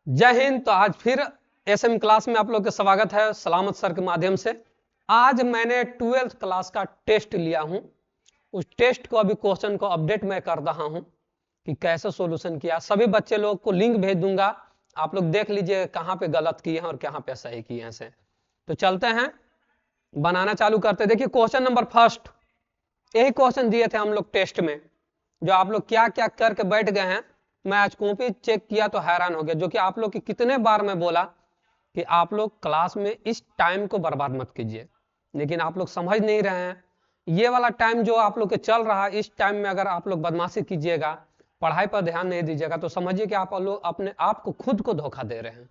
जय हिंद। तो आज फिर एसएम क्लास में आप लोग का स्वागत है सलामत सर के माध्यम से। आज मैंने 12th क्लास का टेस्ट लिया हूं। उस टेस्ट को अभी क्वेश्चन को अपडेट मैं कर रहा हूं कि कैसे सॉल्यूशन किया। सभी बच्चे लोग को लिंक भेज दूंगा, आप लोग देख लीजिए कहां पे गलत किए हैं और कहां पे सही किए हैं से। तो चलते हैं, बनाना चालू करते हैं। देखिए क्वेश्चन नंबर फर्स्ट, यही क्वेश्चन दिए थे हम लोग टेस्ट में, जो आप लोग क्या क्या करके बैठ गए हैं। मैं आज कॉपी चेक किया तो हैरान हो गया, जो कि आप लोग की कितने बार मैं बोला कि आप लोग क्लास में इस टाइम को बर्बाद मत कीजिए, लेकिन आप लोग समझ नहीं रहे हैं। ये वाला टाइम जो आप लोग के चल रहा है, इस टाइम में अगर आप लोग बदमाशी कीजिएगा, पढ़ाई पर ध्यान नहीं दीजिएगा, तो समझिए कि आप लोग अपने आप को खुद को धोखा दे रहे हैं।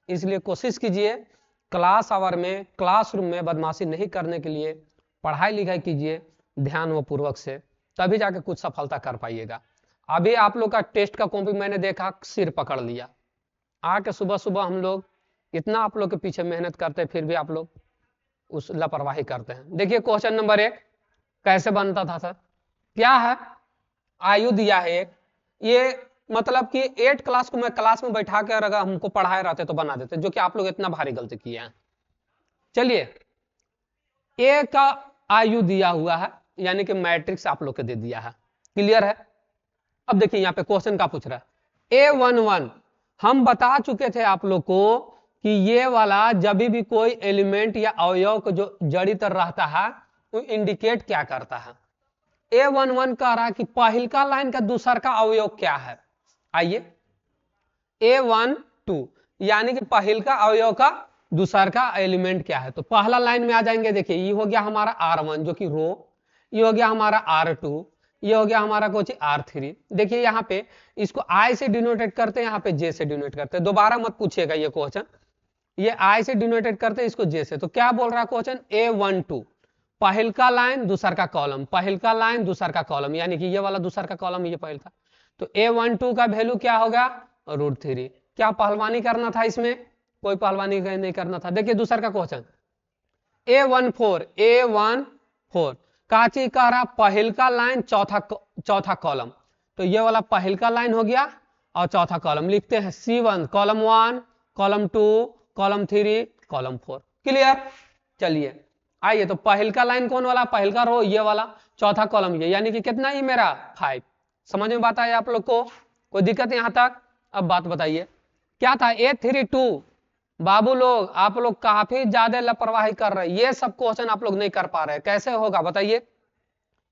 इसलिए कोशिश कीजिए क्लास आवर में, क्लासरूम में बदमाशी नहीं करने के लिए पढ़ाई लिखाई कीजिए ध्यान व पूर्वक से, तभी जाके कुछ सफलता कर पाइएगा। अभी आप लोग का टेस्ट का कॉपी मैंने देखा, सिर पकड़ लिया। आके सुबह सुबह हम लोग इतना आप लोग के पीछे मेहनत करते हैं, फिर भी आप लोग उस लापरवाही करते हैं। देखिए क्वेश्चन नंबर 1 कैसे बनता था सर। क्या है, आयु दिया है एक, ये मतलब कि 8 क्लास को मैं क्लास में बैठा कर अगर हमको पढ़ाए रहते तो बना देते, जो कि आप लोग इतना भारी गलती किए हैं। चलिए, ए का आयु दिया हुआ है, यानी कि मैट्रिक्स आप लोग के दे दिया है। क्लियर है। अब देखिए यहाँ पे क्वेश्चन का पूछ रहा है A11। हम बता चुके थे आप लोग को कि ये वाला जब भी कोई एलिमेंट या अवयव को जो जड़ित रहता है वो इंडिकेट क्या करता है। A11 कह रहा है कि पहल का लाइन का दूसर का अवयव क्या है। आइए, A12 यानी कि पहल का अवयव का दूसर का एलिमेंट क्या है। तो पहला लाइन में आ जाएंगे। देखिए ये हो गया हमारा R1 जो कि रो, ये हो गया हमारा R2, ये हो गया हमारा कुछ R3। देखिए यहाँ पे इसको I से डिनोटेट करते हैं, यहाँ पे J से डिनोटेट करते हैं। दोबारा मत पूछिएगा ये क्वेश्चन, ये I से डिनोटेट करते हैं, इसको J से। तो क्या बोल रहा है क्वेश्चन, A12 पहल का लाइन दूसर का कॉलम, पहल का लाइन दूसर का कॉलम, यानी कि ये वाला दूसर का कॉलम, ये पहल का। तो A12 का वैल्यू क्या होगा, √3। क्या पहलवानी करना था इसमें, कोई पहलवानी नहीं करना था। देखिए दूसर का क्वेश्चन A14 काची कह रहा पहल का लाइन चौथा कॉलम। तो ये वाला पहल का लाइन हो गया और चौथा कॉलम लिखते हैं C1 column 1 column 2 column 3 column 4। Clear. चलिए आइए, तो पहल का लाइन कौन वाला, पहल का रो ये वाला, चौथा कॉलम ये, यानी कि कितना ही मेरा 5। समझ में बात आया आप लोग को, कोई दिक्कत यहां तक। अब बात बताइए क्या था A32। बाबू लोग आप लोग काफी ज्यादा लापरवाही कर रहे हैं, ये सब क्वेश्चन आप लोग नहीं कर पा रहे हैं। कैसे होगा बताइए।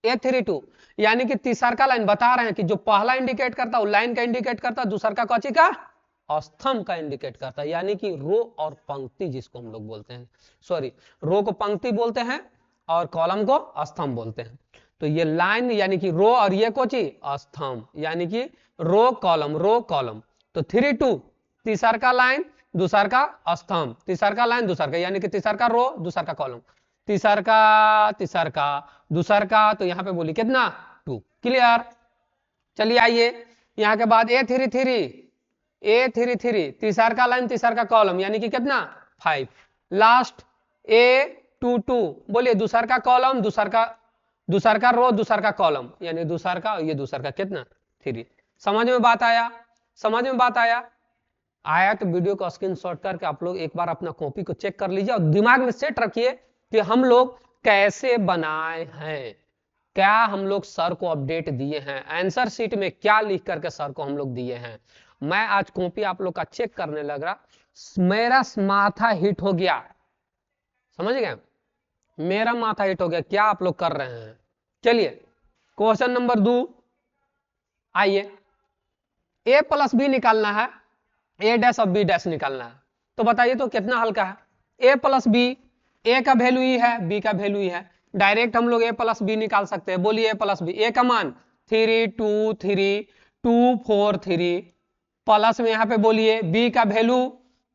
A32 यानी कि तीसर का लाइन बता रहे हैं कि जो पहला इंडिकेट करता है वो लाइन का इंडिकेट करता है, दूसर का कौची का, स्तंभ का इंडिकेट करता है, यानी कि रो और पंक्ति जिसको हम लोग बोलते हैं। सॉरी, रो को पंक्ति बोलते हैं और कॉलम को स्तंभ बोलते हैं। तो ये लाइन यानी कि रो और ये कोची स्तंभ, यानी कि रो कॉलम रो कॉलम। तो 32 तीसर का लाइन दूसर का स्तंभ, तीसर का लाइन दूसर का, यानी कि तीसर का रो दूसर का कॉलम, तीसर का दूसर का। तो यहां पे बोली कितना 2। क्लियर। चलिए आइए यहां के बाद A33 तीसर का लाइन तीसर का कॉलम, यानी कि कितना 5। लास्ट A22 बोलिए दूसर का कॉलम दूसर का रो दूसर का कॉलम, यानी दूसर का, ये दूसर का कितना 3। समझ में बात आया, समझ में बात आया। आया तो वीडियो को स्क्रीनशॉट करके आप लोग एक बार अपना कॉपी को चेक कर लीजिए और दिमाग में सेट रखिए कि हम लोग कैसे बनाए हैं, क्या हम लोग सर को अपडेट दिए हैं, आंसर शीट में क्या लिख करके सर को हम लोग दिए हैं। मैं आज कॉपी आप लोग का चेक करने लग रहा, मेरा माथा हिट हो गया। समझ गए, मेरा माथा हिट हो गया, क्या आप लोग कर रहे हैं। चलिए क्वेश्चन नंबर 2 आइए। A+B निकालना है, A' और B' निकालना है। तो बताइए तो कितना हल्का है। A+B, A का वैल्यू ही है, B का वैल्यू ही है, डायरेक्ट हम लोग A+B निकाल सकते हैं। बोलिए A+B, A का मान 3 2 3 2 4 3, प्लस में यहाँ पे बोलिए B का वैल्यू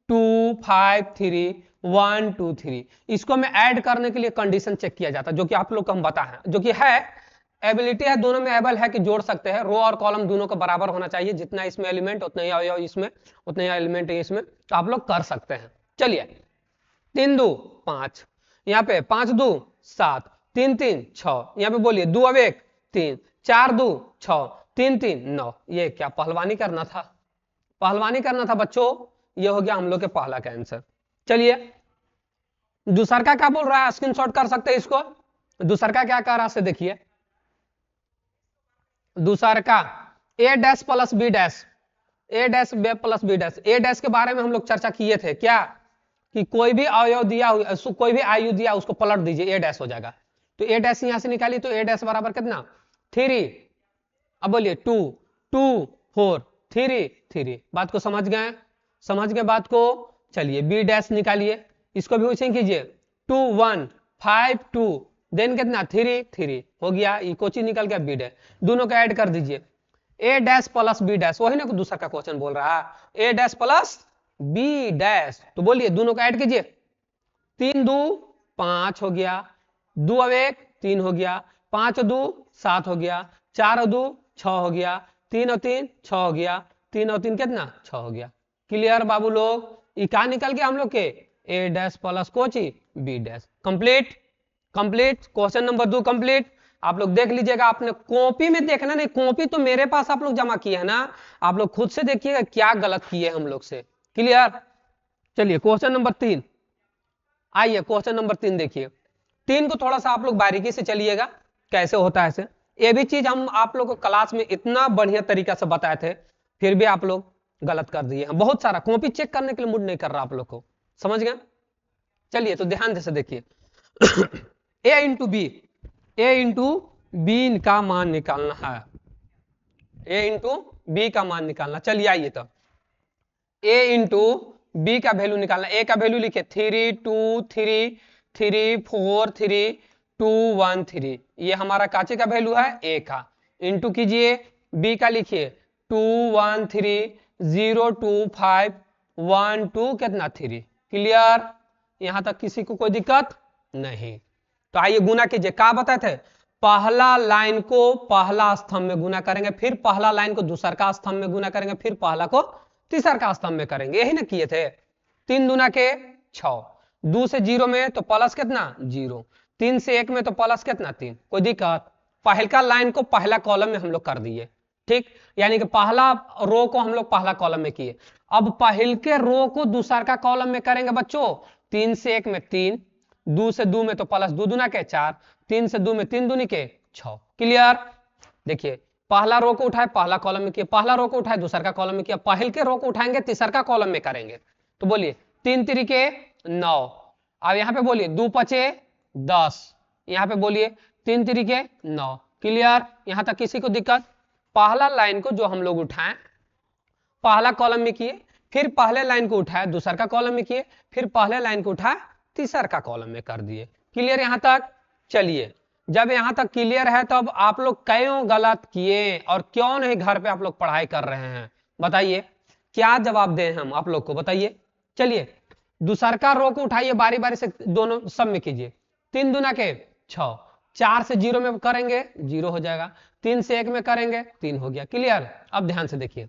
2 5 3 1 2 3। इसको में ऐड करने के लिए कंडीशन चेक किया जाता है, जो कि आप लोग को हम बता है, जो कि है एबिलिटी है, दोनों में एबल है कि जोड़ सकते हैं। रो और कॉलम दोनों का बराबर होना चाहिए, जितना इसमें एलिमेंट उतना ही अवयव इसमें, उतना ही एलिमेंट इसमें, तो आप लोग कर सकते हैं। चलिए 3 2 5, यहाँ पे 5 2 7, 3 3 6, यहाँ पे बोलिए 2 अब 1 3, 4 2 6, 3 3 9। ये क्या पहलवानी करना था, पहलवानी करना था बच्चों। ये हो गया हम लोग के पहला का आंसर। चलिए दूसरा का क्या बोल रहा है, स्क्रीनशॉट कर सकते हैं इसको। दूसरा का क्या कह रहा है देखिए, दूसरा का A dash plus B dash, A dash B plus B dash. A dash के बारे में हम लोग चर्चा किए थे क्या, कि कोई भी अवयव दिया, कोई भी आयु दिया उसको पलट दीजिए, ए डैश हो जाएगा। तो ए डैश यहां से निकाली तो ए डैश बराबर कितना 3। अब बोलिए 2 2 4 3 3। बात को समझ गए, समझ गए बात को। चलिए बी डैश निकालिए, इसको भी वैसे कीजिए 2 1 5 2 देन कितना 3 3 हो गया। ये कोची निकल गया बी डैश, दोनों को ऐड कर दीजिए। ए डैश प्लस बी डैश, वही ना दूसरा का क्वेश्चन बोल रहा है, ए डैश प्लस बी डैश। तो बोलिए दोनों को ऐड कीजिए, 3 2 5 हो गया, 2 अब 1 3 हो गया, 5 2 7 हो गया, 4 2 6 हो गया, 3 और 3 6 हो गया, 3 और 3 कितना 6 हो गया। क्लियर बाबू लोग, ये क्या निकल गया हम लोग के ए डैश प्लस कोची B dash. Complete, complete question number 2 complete. आप लोग देख लीजिएगा, आपने कॉपी में देखना नहीं, कॉपी तो मेरे पास आप लोग जमा किए है ना, आप लोग खुद से देखिएगा क्या गलत किए हम लोग से। क्लियर। चलिए क्वेश्चन नंबर 3, आइए क्वेश्चन नंबर 3 देखिए। 3 को थोड़ा सा आप लोग बारीकी से चलिएगा कैसे होता है ऐसे। ये भी चीज हम आप लोग को क्लास में इतना बढ़िया तरीका से बताए थे, फिर भी आप लोग गलत कर दिए हैं। बहुत सारा कॉपी चेक करने के लिए मूड नहीं कर रहा आप लोग को, समझ गए। चलिए तो ध्यान से देखिए ए इंटू बी, ए इंटू बी का मान निकालना है, ए इंटू बी का मान निकालना। चलिए आइए तो ए इंटू बी का वैल्यू निकालना। ए का वैल्यू लिखे 3 2 3 3 4 3 2 1 3, ये हमारा काचे का वैल्यू है ए का। इंटू कीजिए बी का लिखिए 2 1 3 0 2 5 1 2 कितना 3। क्लियर, यहां तक किसी को कोई दिक्कत नहीं। तो आइए गुना कीजिए, क्या बताए थे, पहला लाइन को पहला स्तंभ में गुना करेंगे, फिर पहला लाइन को दूसरा का स्तंभ में गुना करेंगे, फिर पहला को तीसरा का स्तंभ में करेंगे, यही ना किए थे। 3 दूना के 6, 2 से 0 में तो प्लस कितना 0, 3 से 1 में तो प्लस कितना 3। कोई दिक्कत, पहला लाइन को पहला कॉलम में हम लोग कर दिए, ठीक, यानी कि पहला रो को हम लोग पहला कॉलम में किए। अब पहल के रो को दूसरा का कॉलम में करेंगे बच्चों। 3 से 1 में 3, 2 से 2 में तो प्लस 2 दूना के 4, 3 से 2 में 3 दूनी के 6। क्लियर। देखिए पहला रो को उठाए पहला कॉलम में किया, पहला रो को उठाए दूसरा का कॉलम में किया, पहल के रो को उठाएंगे तीसरा का कॉलम में करेंगे। तो बोलिए 3 3 9। अब यहाँ पे बोलिए 2 5 10, यहाँ पे बोलिए 3 3 9। क्लियर, यहाँ तक किसी को दिक्कत। पहला लाइन को जो हम लोग उठाएं पहला कॉलम में किए, फिर पहले लाइन को उठाए दूसरा का कॉलम में किए, फिर पहले लाइन को उठाए तीसरा का कॉलम में कर दिए। क्लियर यहाँ तक। चलिए जब यहाँ तक क्लियर है तब आप लोग क्यों गलत किए और क्यों नहीं घर पे आप लोग पढ़ाई कर रहे हैं, बताइए क्या जवाब दें हम आप लोग को, बताइए। चलिए दूसरा का रो को उठाइए बारी बारी से, दोनों सब में कीजिए। 3 दूना के 6, 4 से 0 में करेंगे 0 हो जाएगा, 3 से 1 में करेंगे 3 हो गया। क्लियर। अब ध्यान से देखिए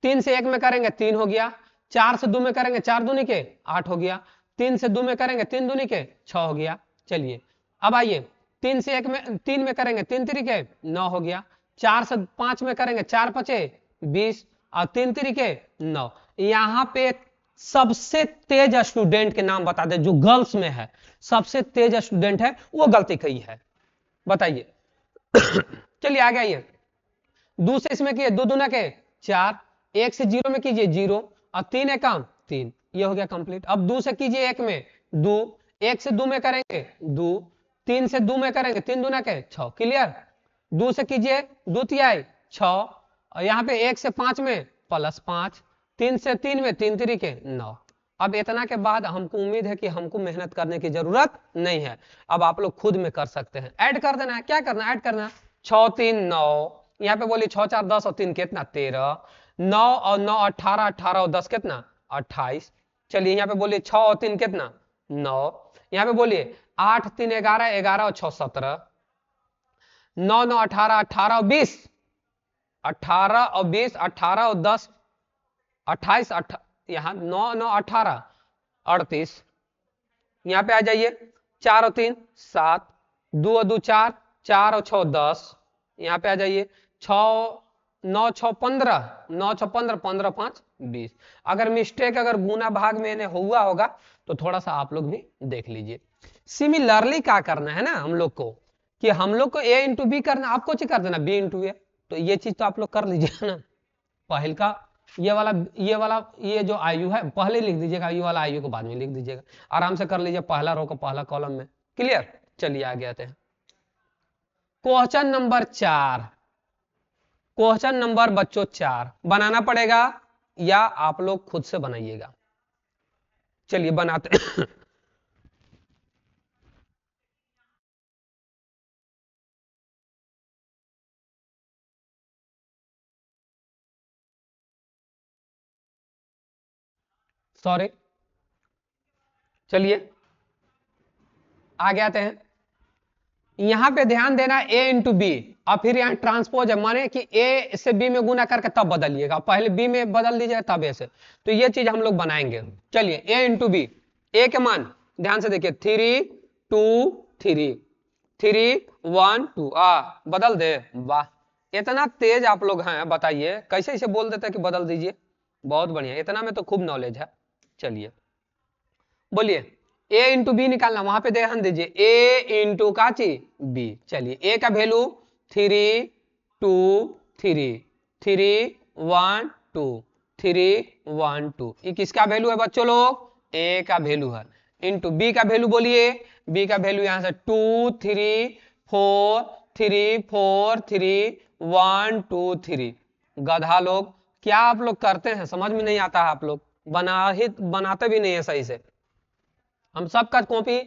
3 से 1 में करेंगे 3 हो गया, 4 से 2 में करेंगे 4 दूनी के 8 हो गया, 3 से 2 में करेंगे 3 दूनी के 6 हो गया। चलिए अब आइए 3 से 1 में 3 में करेंगे 3 3 के 9 हो गया, 4 से 5 में करेंगे 4 5 20 और 3 3 के 9। यहाँ पे सबसे तेज स्टूडेंट के नाम बता दे जो गर्ल्स में है, सबसे तेज स्टूडेंट है वो गलती कही है, बताइए। चलिए आगे आइए, 2 से इसमें किए 2 दूना के 4, 1 से 0 में कीजिए 0 और 3 एकम 3, ये हो गया कंप्लीट। अब 2 से कीजिए 1 में 2, 1 से 2 में करेंगे 2, 3 से 2 में करेंगे 3 दूना के 6। क्लियर। 2 से कीजिए 2 तिहाई 6 और यहाँ पे 1 से 5 में प्लस 5, 3 से 3 में 3 3 के 9। अब इतना के बाद हमको उम्मीद है कि हमको मेहनत करने की जरूरत नहीं है, अब आप लोग खुद में कर सकते हैं। ऐड कर देना है, क्या करना है ऐड करना है। 6 3 9, यहाँ पे बोलिए 6 4 10 और 3 कितना 13, 9 और 9 18, 18 और 10 कितना 28। चलिए यहाँ पे बोलिए 6 और 3 कितना 9, यहाँ पे बोलिए 8 3 11, 11 और 6 17, 9 9 18, 18 और 20, 18 और 20, 18 और 10 28, यहाँ 9 9 18 38। यहाँ पे आ जाइए 4 और 3 7, 2 और 2 4, 4 और 6 10। यहाँ पे आ जाइए 6 9 6 15, 9 6 15, 15 5 20। अगर मिस्टेक अगर गुना भाग में हुआ होगा तो थोड़ा सा आप लोग भी देख लीजिए। सिमिलरली क्या करना है ना हम लोग को, कि हम लोग को a इंटू बी करना, आपको चीज कर देना b इंटू ए। तो ये चीज तो आप लोग कर लीजिए ना। पहल का ये जो आयु है पहले लिख दीजिएगा, ये वाला आयु को बाद में लिख दीजिएगा, आराम से कर लीजिए पहला रो को पहला कॉलम में। क्लियर, चलिए आगे आते हैं। क्वेश्चन नंबर 4, क्वेश्चन नंबर बच्चों 4 बनाना पड़ेगा या आप लोग खुद से बनाइएगा। चलिए बनाते हैं। सॉरी, चलिए आगे आते हैं। यहां पे ध्यान देना a इंटू बी, और फिर यहाँ ट्रांसपोज है, माने कि a से b में गुना करके तब बदलिएगा, पहले b में बदल दीजिएगा तब a से। तो ये चीज हम लोग बनाएंगे। चलिए a इंटू बी, a के मान ध्यान से देखिए 3 2 3 3 1 2, बदल दे। वाह, इतना तेज आप लोग हैं, बताइए कैसे इसे बोल देते हैं कि बदल दीजिए। बहुत बढ़िया, इतना में तो खूब नॉलेज है। चलिए बोलिए a इंटू बी निकालना, वहां पे ध्यान दीजिए a इंटू का चीज b। चलिए a का वैल्यू 3 2 3 3 1 2 3 1 2, ये किसका वैल्यू है बच्चों लोग, a का वैल्यू है। इंटू b का वैल्यू बोलिए, b का वैल्यू यहां से 2 3 4 3 4 3 1 2 3। गधा लोग, क्या आप लोग करते हैं, समझ में नहीं आता है, आप लोग बनाते भी नहीं है सही से। हम सबका कॉपी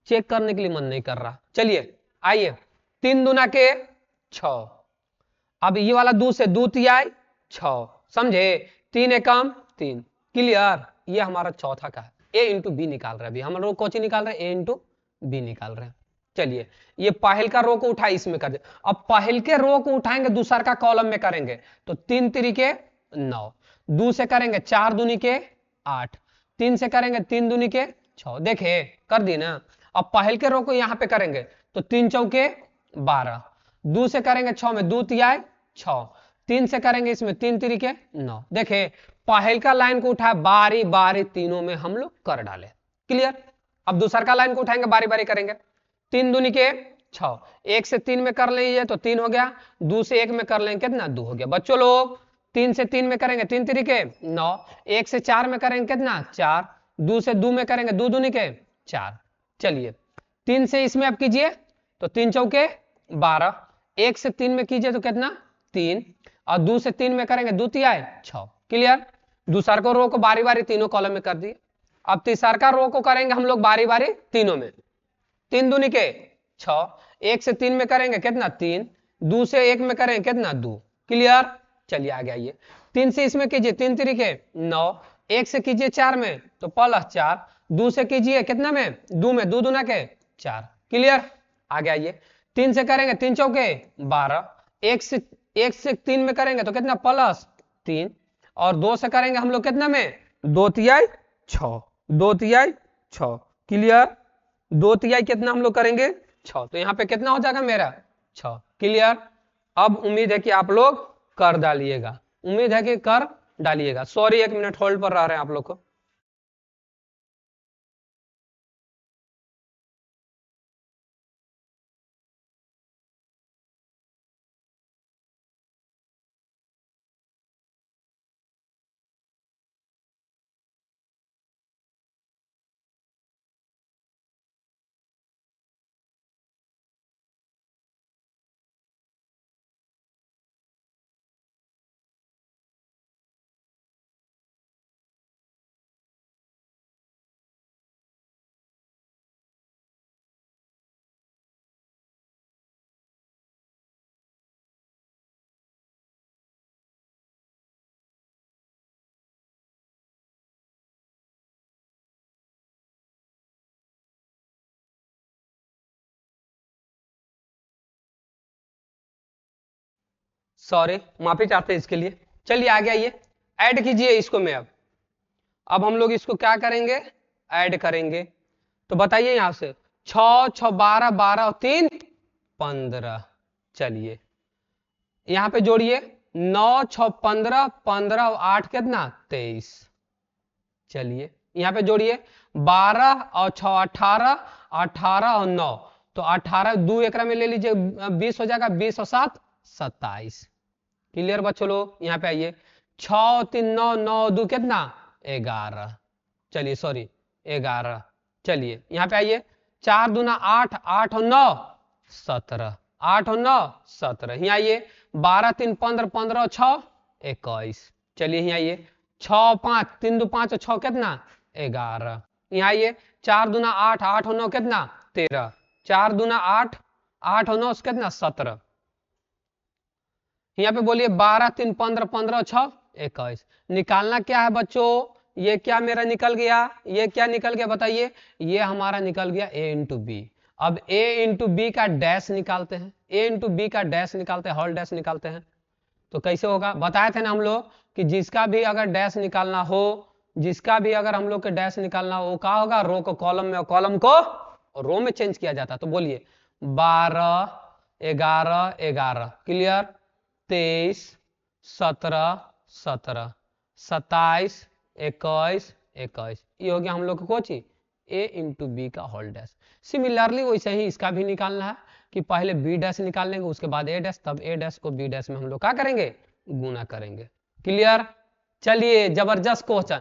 चेक करने के लिए मन नहीं कर रहा। चलिए आइए, 3 दूना के 6, अब ये वाला 2 से 2 तिहाई 6, समझे, 3 एकम 3। क्लियर, ये हमारा चौथा का है। a इंटू बी निकाल रहे हैं, अभी हम लोग कौन सी निकाल रहे हैं, a इंटू बी निकाल रहे हैं। चलिए ये पहल का रो को उठाए इसमें कर दे। अब पहल के रो को उठाएंगे दूसर का कॉलम में करेंगे, तो 3 तिरिके 9, 2 से करेंगे 4 दूनी के 8, 3 से करेंगे 3 दूनी के 6, देखे कर दी ना। अब पहल के रो को यहां पे करेंगे तो 3 चौके 12, 2 से करेंगे 6 में 2 तिहाई 6, 3 से करेंगे इसमें 3 तिरिके 9, देखे पहल का लाइन को उठाए बारी बारी तीनों में हम लोग कर डाले। क्लियर, अब दूसर का लाइन को उठाएंगे बारी बारी करेंगे, 3 दूनी के 6, 1 से 3 में कर लीजिए तो 3 हो गया, 2 से 1 में कर लेंगे कितना 2 हो गया। बच्चों लोग 3 से 3 में करेंगे 3 तिरिके 9, 1 से 4 में करेंगे कितना 4, 2 से 2 में करेंगे 2 दूनी के 4। चलिए 3 से इसमें अब कीजिए तो 3 चौके 12, 1 से 3 में कीजिए तो कितना 3, और 2 से 3 में करेंगे 2 तिहाई 6। क्लियर, दूसर को रो को बारी बारी तीनों कॉलम में कर दिए। अब तीसर का रो को करेंगे हम लोग बारी बारी तीनों में, 3 दूनी के 6, 1 से 3 में करेंगे कितना 3, 2 से 1 में करेंगे कितना 2। क्लियर, चलिए आगे आइए, 3 से इसमें कीजिए 3 तिरिके 9, 1 से कीजिए 4 में तो +4, 2 से कीजिए कितना में 2 में 2 दूना के 4। क्लियर, आगे आइए, 3 से करेंगे 3 चौके 12, 1 से 3 में करेंगे तो कितना +3, और 2 से करेंगे हम लोग कितना में 2 तिहाई 6, 2 तिहाई 6। क्लियर, 2 तिहाई कितना हम लोग करेंगे 6, तो यहाँ पे कितना हो जाएगा मेरा 6। क्लियर, अब उम्मीद है कि आप लोग कर डालिएगा, उम्मीद है कि कर डालिएगा। सॉरी 1 मिनट होल्ड पर रह रहे हैं आप लोग को। सॉरी, माफी चाहते हैं इसके लिए। चलिए आगे आइए, ऐड कीजिए इसको में। अब हम लोग इसको क्या करेंगे, ऐड करेंगे। तो बताइए यहां से 6 6 12 12 और 3 15। चलिए यहां पे जोड़िए 9 6 15, 15 और 8 कितना 23। चलिए यहाँ पे जोड़िए 12 और 6 18, 18 और 9, तो 18 2 एकरा में ले लीजिए 20 हो जाएगा, 20 और 7 27। क्लियर बच्चों लोग, यहाँ पे आइए 6 3 9, 9 2 कितना 11। चलिए सॉरी 11। चलिए यहाँ पे आइए 4 दूना 8, 8 और 9 17, 8 और 9 17। यहाँ आइए 12 3 15, 15 और 6 21। चलिए यहाँ आइए 6 5 3 2 5 और 6 कितना 11। यहाँ आइए 4 दूना 8, 8 और 9 कितना 13, 4 दूना 8, 8 और 9 कितना 17। यहाँ पे बोलिए 12 3 15, 15 और 6 21। निकालना क्या है बच्चों, ये क्या मेरा निकल गया, ये क्या निकल गया बताइए, ये हमारा निकल गया a इंटू बी। अब a इंटू बी का डैश निकालते हैं, a इंटू बी का डैश निकालते हैं, होल डैश निकालते हैं। तो कैसे होगा, बताए थे ना हम लोग कि जिसका भी अगर डैश निकालना हो, जिसका भी अगर हम लोग के डैश निकालना हो, क्या होगा, रो को कॉलम में और कॉलम को रो में चेंज किया जाता। तो बोलिए 12 11 11, क्लियर, 23 17 17, 27 21 21। ये हो गया हम लोग को चीज a इंटू बी का होल डैश। सिमिलरली वैसे ही इसका भी निकालना है कि पहले b डैश निकाल लेंगे, उसके बाद a डैश, तब a डैश को b डैश में हम लोग क्या करेंगे, गुना करेंगे। क्लियर। चलिए जबरदस्त क्वेश्चन,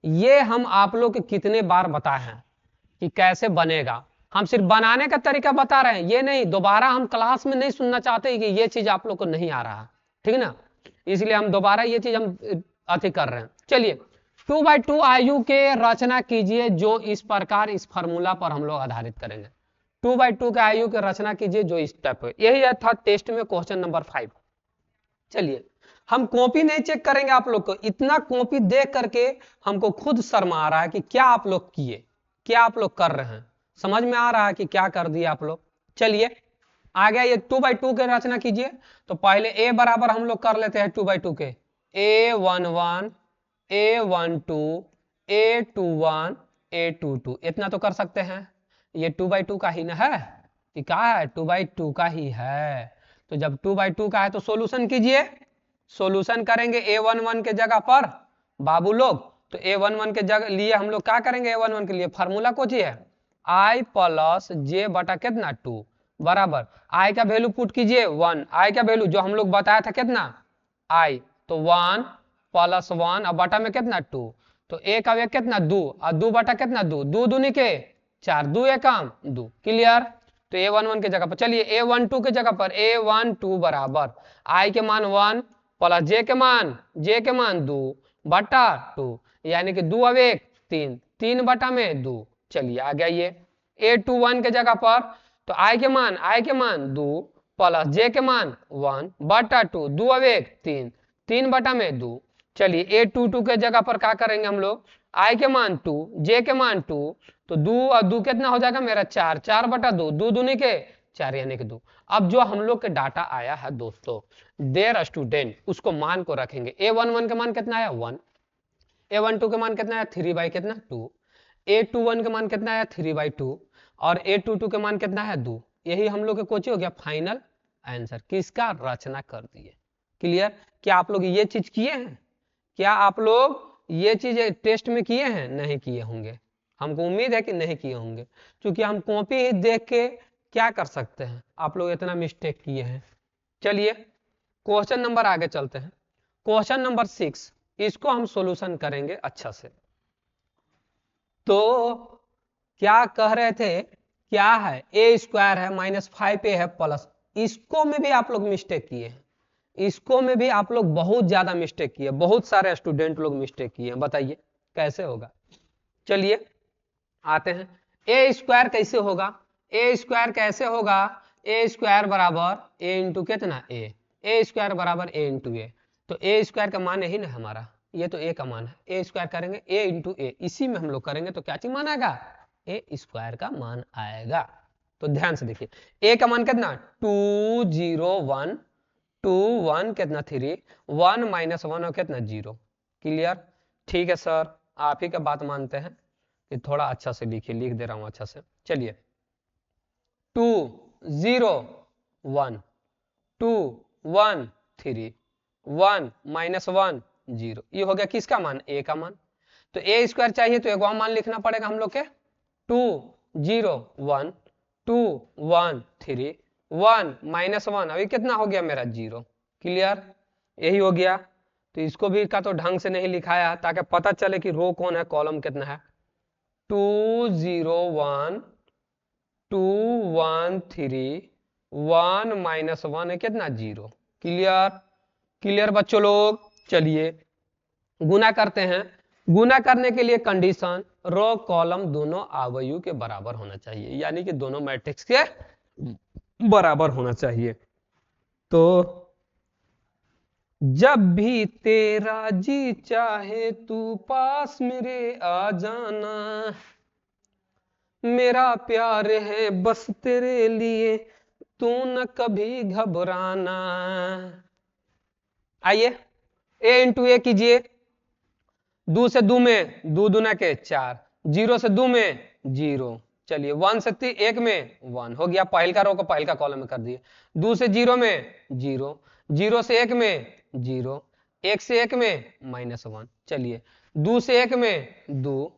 ये हम आप लोग के कितने बार बताए हैं कि कैसे बनेगा, हम सिर्फ बनाने का तरीका बता रहे हैं, ये नहीं दोबारा हम क्लास में नहीं सुनना चाहते कि ये चीज आप लोग को नहीं आ रहा, ठीक है ना, इसलिए हम दोबारा ये चीज हम अति कर रहे हैं। चलिए 2/2 आयु के रचना कीजिए जो इस प्रकार, इस फार्मूला पर हम लोग आधारित करेंगे। 2/2 के आयु के रचना कीजिए जो इस टाइप है। यही था टेस्ट में क्वेश्चन नंबर 5। चलिए हम कॉपी नहीं चेक करेंगे आप लोग को, इतना कॉपी देख करके हमको खुद शर्म आ रहा है कि क्या आप लोग किए, क्या आप लोग कर रहे हैं, समझ में आ रहा है कि क्या कर दिए आप लोग। चलिए आ गया ये 2/2 के रचना कीजिए। तो पहले a बराबर हम लोग कर लेते हैं 2/2 के, a11 a12 a21 a22, इतना तो कर सकते हैं। ये 2/2 का ही ना है, ये क्या है 2/2 का ही है। तो जब 2/2 का है तो सॉल्यूशन कीजिए, सॉल्यूशन करेंगे a11 के जगह पर बाबू लोग। तो a11 के जगह लिए हम लोग क्या करेंगे, a11 के लिए फार्मूला को है i प्लस j बटा कितना 2 बराबर i का वैल्यू पुट कीजिए 1, i का वैल्यू जो हम लोग बताया था कितना i, तो 1 प्लस 1 और बटा में कितना 2, तो a का वेग कितना 2 और 2 बटा कितना 2, 2 दूनी के 4, 2 एकम 2। क्लियर। तो a11 के जगह पर चलिए a12 के जगह पर a12 बराबर i के मान 1 प्लस j के मान 2 बटा 2, यानी कि 2 अवेक 3, 3 बटा में 2। चलिए आ गया ये a21 के जगह पर, तो i के मान 2 प्लस j के मान 1 बटा 2, 2 अवेक 3, 3 बटा में 2। चलिए a22 के जगह पर क्या करेंगे हम लोग, i के मान 2 j के मान 2, तो 2 और 2 कितना हो जाएगा मेरा 4, 4 बटा 2, 2 दूनी के 4 यानी कि 2। अब जो हम लोग के डाटा आया है दोस्तों देयर स्टूडेंट, उसको मान को रखेंगे। a11 का मान कितना आया 1, a12 का मान कितना आया 3/कितना 2, a21 का मान कितना आया 3/2 और a22 का मान कितना है 2। यही हम लोग के कोची हो गया फाइनल आंसर, किसका रचना कर दिए। क्लियर। क्या आप लोग ये चीज किए हैं, क्या आप लोग ये चीज टेस्ट में किए हैं, नहीं किए होंगे, हमको उम्मीद है कि नहीं किए होंगे, क्योंकि हम कॉपी ही देख के क्या कर सकते हैं, आप लोग इतना मिस्टेक किए हैं। चलिए क्वेश्चन नंबर आगे चलते हैं, क्वेश्चन नंबर 6, इसको हम सॉल्यूशन करेंगे अच्छा से। तो क्या कह रहे थे, क्या है a² है -5a है प्लस, इसको में भी आप लोग मिस्टेक किए हैं, इसको में भी आप लोग बहुत ज्यादा मिस्टेक किए, बहुत सारे स्टूडेंट लोग मिस्टेक किए, बताइए कैसे होगा। चलिए आते हैं, a² कैसे होगा, a² कैसे होगा, a² बराबर a इंटू कितना a² बराबर a इंटू a, तो a² का मान यही ना हमारा, ये तो a का मान है, a² करेंगे a इंटू a, इसी में हम लोग करेंगे तो क्या चीज मान आएगा, a² का मान आएगा। तो ध्यान से देखिए a का मान कितना 2 0 1 2 1 कितना 3 1 माइनस 1 और कितना 0। क्लियर। ठीक है सर, आप ही का बात मानते हैं कि थोड़ा अच्छा से लिखिए, लिख दे रहा हूं अच्छा से। चलिए 2 0 1 2 1 3 1 माइनस 1 0। ये हो गया किसका मान, ए का मान। तो ए स्क्वायर चाहिए तो एक और मान लिखना पड़ेगा हम लोग के, 2 0 1 2 1 3 1 माइनस 1, अभी कितना हो गया मेरा 0। क्लियर, यही हो गया। तो इसको भी का तो ढंग से नहीं लिखाया ताकि पता चले कि रो कौन है कॉलम कितना है। 2 0 1 2 1 3 1 माइनस 1 है कितना 0। क्लियर, क्लियर बच्चों लोग। चलिए गुना करते हैं। गुना करने के लिए कंडीशन रो कॉलम दोनों अवयव के बराबर होना चाहिए, यानी कि दोनों मैट्रिक्स के बराबर होना चाहिए। तो जब भी तेरा जी चाहे तू पास मेरे आ जाना, मेरा प्यार है बस तेरे लिए, तू न कभी घबराना। आइए ए इंटू ए कीजिए, 2 से 2 में 2 दूना के 4, 0 से 2 में 0। चलिए 1 से 1 में 1 हो गया, पहल का रो को पहल का कॉलम में कर दिए। 2 से 0 में 0, 0 से 1 में 0, 1 से 1 में -1। चलिए 2 से 1 में 2,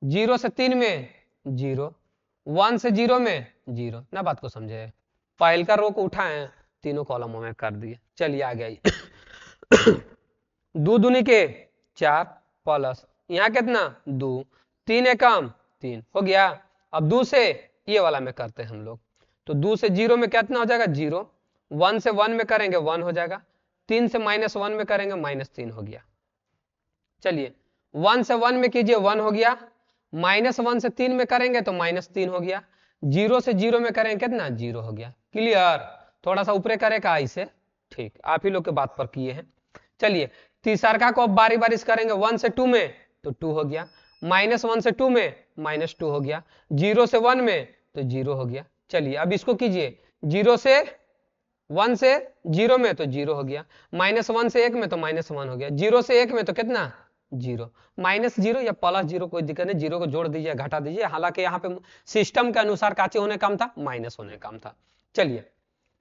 0 से 3 में 0, 1 से 0 में 0। ना बात को समझे, पहल का रो को उठाए तीनों कॉलमों में कर दिए। चलिए आ गया 2 दूनी के 4 प्लस यहाँ कितना 2, 3 एकम 3 हो गया। अब 2 से ये वाला में करते हैं हम लोग, तो 2 से 0 में कितना हो जाएगा 0, 1 से 1 में करेंगे 1 हो जाएगा, 3 से -1 में करेंगे -3 हो गया। चलिए 1 से 1 में कीजिए 1 हो गया, -1 से 3 में करेंगे तो -3 हो गया, 0 से 0 में करेंगे कितना 0 हो गया। क्लियर, थोड़ा सा ऊपरे करेगा ऐसे, ठीक आप ही लोग के बात पर किए हैं। चलिए तीसरका को अब बारी बारी से करेंगे, 1 से 2 में तो 2 हो गया, -1 से 2 में -2 हो गया, 0 से 1 में तो 0 हो गया। चलिए अब इसको कीजिए, 0 से 1 से 0 में तो 0 हो गया, -1 से 1 में तो -1 हो गया, 0 से 1 में तो कितना 0, -0 या +0 कोई दिक्कत नहीं, 0 को जोड़ दीजिए घटा दीजिए, हालांकि यहाँ पे सिस्टम के अनुसार काचे होने काम था, माइनस होने काम था। चलिए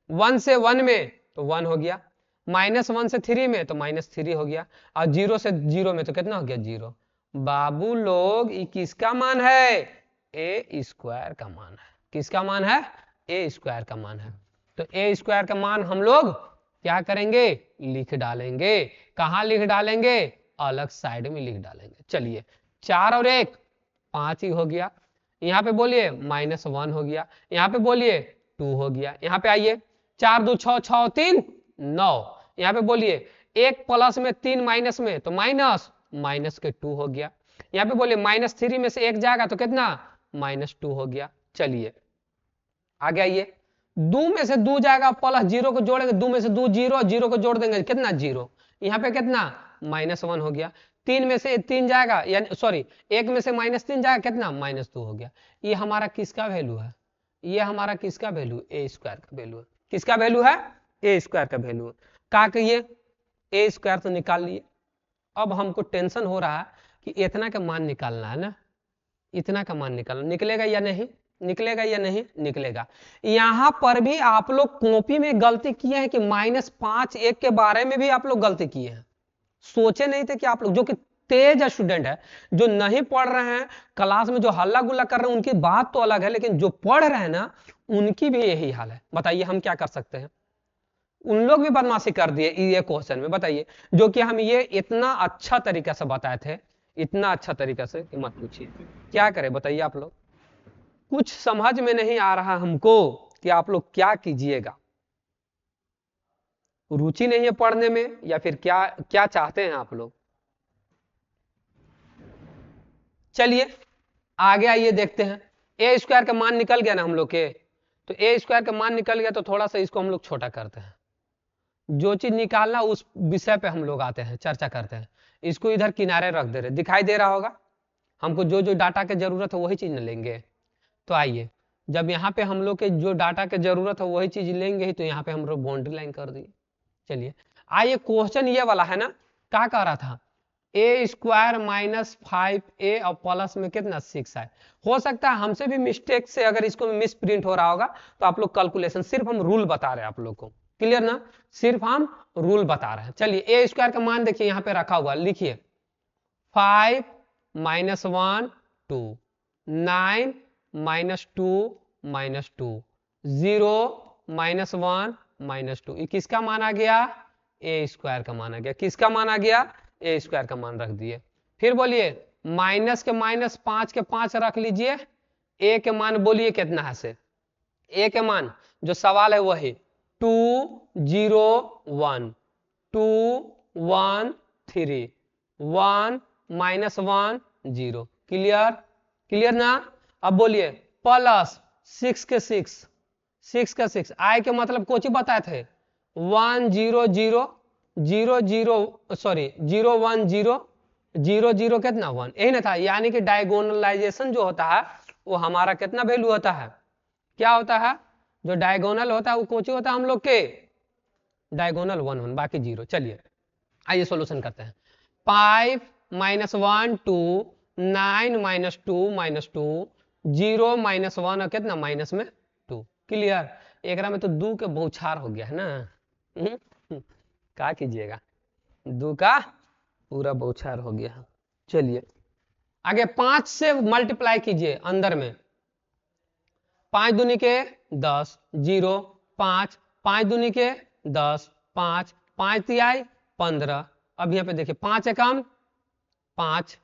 1 से 1 में तो 1 हो गया, -1 से 3 में तो -3 हो गया, और 0 से 0 में तो कितना हो गया 0। बाबू लोग ये किसका मान है, ए स्क्वायर का मान है। किसका मान है, ए स्क्वायर का मान है। तो ए स्क्वायर का मान हम लोग क्या करेंगे, लिख डालेंगे। कहां लिख डालेंगे, अलग साइड में लिख डालेंगे। चलिए 4 और 1 5 ही हो गया, यहाँ पे बोलिए -1 हो गया, यहाँ पे बोलिए 2 हो गया, यहाँ पे आइए 4 2 6 6 3 9, यहाँ पे बोलिए 1 प्लस में 3 माइनस में तो माइनस के 2 हो गया, यहाँ पे बोलिए -3 में से 1 जाएगा तो कितना -2 हो गया। चलिए आगे आइए, 2 में से 2 जाएगा प्लस 0 को जोड़ेंगे, 2 में से 2 0, 0 को जोड़ देंगे कितना 0, यहाँ पे कितना -1 हो गया, 3 में से 3 जाएगा यानी सॉरी 1 में से -3 जाएगा कितना -2 हो गया। ये हमारा किसका वैल्यू है, ये हमारा किसका वैल्यू, ए स्क्वायर का वैल्यू है। किसका वैल्यू है, ए स्क्वायर का वैल्यू है। क्या कहिए, ए स्क्वायर तो निकाल लिए। अब हमको टेंशन हो रहा है कि इतना का मान निकालना है ना, इतना का मान निकालना, निकलेगा या नहीं, निकलेगा या नहीं निकलेगा। यहां पर भी आप लोग कॉपी में गलती किए हैं कि -5 1 के बारे में भी आप लोग गलती किए हैं। सोचे नहीं थे कि आप लोग जो कि तेज स्टूडेंट है, जो नहीं पढ़ रहे हैं क्लास में, जो हल्ला गुल्ला कर रहे हैं उनकी बात तो अलग है, लेकिन जो पढ़ रहे हैं ना उनकी भी यही हाल है। बताइए हम क्या कर सकते हैं, उन लोग भी बदमाशी कर दिए ये क्वेश्चन में। बताइए जो कि हम ये इतना अच्छा तरीका से बताए थे, इतना अच्छा तरीका से कि मत पूछिए, क्या करें बताइए। आप लोग कुछ समझ में नहीं आ रहा हमको कि आप लोग क्या कीजिएगा, रुचि नहीं है पढ़ने में या फिर क्या क्या चाहते हैं आप लोग। चलिए आगे आइए देखते हैं, ए स्क्वायर का मान निकल गया ना हम लोग के, तो ए स्क्वायर का मान निकल गया तो थोड़ा सा इसको हम लोग छोटा करते हैं, जो चीज निकालना उस विषय पे हम लोग आते हैं, चर्चा करते हैं। इसको इधर किनारे रख दे रहे, दिखाई दे रहा होगा हमको, जो जो डाटा की जरूरत है वही चीज न लेंगे। तो आइए जब यहाँ पे हम लोग के जो डाटा की जरूरत है वही चीज लेंगे ही, तो यहाँ पे हम लोग बाउंड्री लाइन कर दिए। चलिए आइए क्वेश्चन ये वाला है ना, क्या कह रहा था, ए स्क्वायर -5a और प्लस में कितना 6 है। हो सकता है हमसे भी मिस्टेक से अगर इसको मिस प्रिंट हो रहा होगा, तो आप लोग कैलकुलेशन, सिर्फ हम रूल बता रहे हैं आप लोग को, क्लियर ना, सिर्फ हम रूल बता रहे हैं। चलिए ए स्क्वायर का मान देखिए यहाँ पे रखा हुआ, लिखिए 5 - 1 2, 9 - 2 -2, 0 -1 -2, ये किसका मान आ गया, ए स्क्वायर का मान आ गया। किसका मान आ गया, ए स्क्वायर का मान रख दिए। फिर बोलिए माइनस के माइनस 5 के 5 रख लीजिए, ए के मान बोलिए कितना है से, ए के मान जो सवाल है वही 2 0 1 2 1 3 1 -1 0। क्लियर, क्लियर ना। अब बोलिए प्लस 6 के 6 6 का 6, आई के मतलब कुछ बताए थे 1 0 0 0 0 सॉरी 0 1 0 0 0 कितना 1, यही ना था। यानी कि डायगोनलाइजेशन जो होता है वो हमारा कितना वैल्यू होता है, क्या होता है, जो डायगोनल होता है वो कौन सी होता है हम लोग के, डायगोनल 1 1 बाकी 0। चलिए आइए सॉल्यूशन करते हैं। 5 - 1 2, 9 - 2 -2, 0 -1 और कितना माइनस में 2। क्लियर, एक में तो 2 के बौछार हो गया है ना, क्या कीजिएगा, 2 का पूरा बौछार हो गया। चलिए आगे 5 से मल्टीप्लाई कीजिए अंदर में, 5 दूनी के 10 0 5 5 दूनी के 10 5 5 तिहाई 15। अब यहाँ पे देखिए 5 एकम 5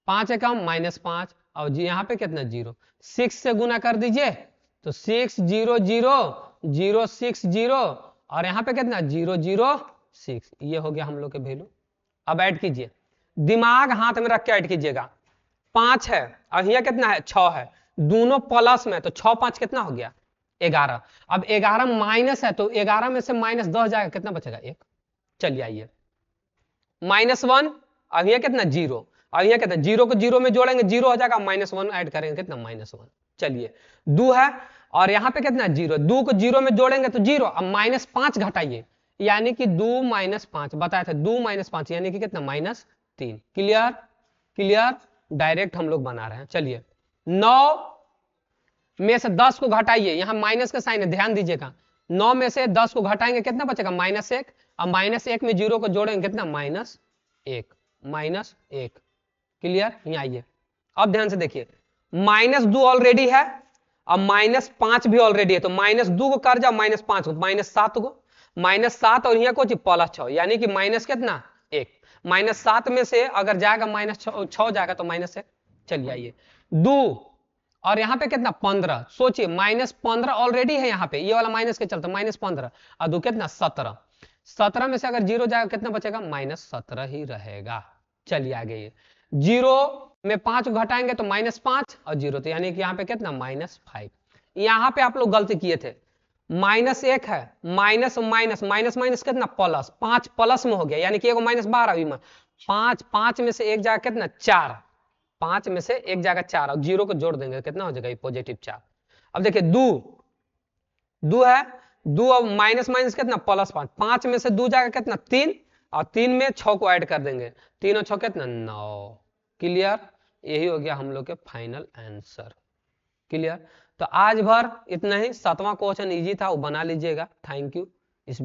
5 एकम -5 और जी यहाँ पे कितना 0, 6 से गुना कर दीजिए तो 6 0 0 0 6 0 और यहाँ पे कितना 0 0 6, ये हो गया हम लोग के वैल्यू। अब ऐड कीजिए, दिमाग हाथ में रख के ऐड कीजिएगा। 5 है और यहाँ कितना है 6 है, दोनों प्लस में तो 6 5 कितना हो गया 11। अब 11 माइनस है तो 11 में से -10 जाएगा, कितना बचेगा 1। चलिए आइए -1 अब यहाँ कितना 0 और यहाँ कितना 0 को 0 में जोड़ेंगे 0 हो जाएगा, -1 ऐड करेंगे कितना -1। चलिए 2 है और यहाँ पे कितना 0, 2 को 0 में जोड़ेंगे तो 0, अब -5 घटाइए यानी कि 2 -5 बताया था, 2 -5 यानी कि कितना -3। क्लियर, क्लियर, डायरेक्ट हम लोग बना रहे हैं। चलिए 9 में से 10 को घटाइए, यहाँ माइनस का साइन है ध्यान दीजिएगा, 9 में से 10 को घटाएंगे कितना बचेगा -1, अब -1 में 0 को जोड़ेंगे कितना -1। क्लियर, यहाँ आइए अब ध्यान से देखिए, -2 ऑलरेडी है अब -5 भी ऑलरेडी है, तो -2 को कर जाओ -5 को -7 को -7 और यहाँ कुछ +6 यानी कि माइनस कितना 1। -7 में से अगर जाएगा -6 जाएगा तो -1। चलिए आइए 2 और यहाँ पे कितना 15, सोचिए -15 ऑलरेडी है यहाँ पे, ये वाला माइनस के चलते -15 और 2 कितना 17। 17 में से अगर 0 जाएगा कितना बचेगा -17 ही रहेगा। चलिए आगे ये 0 में 5 घटाएंगे तो -5 और 0 तो यानी कि यहाँ पे कितना -5। यहाँ पे आप लोग गलती किए थे, -1 है माइनस माइनस माइनस माइनस कितना प्लस, 5 प्लस में हो गया यानी कि एगो -12 5 5 में से एक जाएगा कितना 4, 5 में से एक जाएगा 4 और 0 को जोड़ देंगे कितना हो जाएगा पॉजिटिव 4। अब देखिए 2 है, 2 और माइनस माइनस कितना +5, 5 में से 2 जाएगा कितना 3 और 3 में 6 को ऐड कर देंगे, 3 और 6 कितना 9। क्लियर, यही हो गया हम लोग के फाइनल आंसर। क्लियर, तो आज भर इतना ही, 7वां क्वेश्चन इजी था वो बना लीजिएगा। Thank you. इस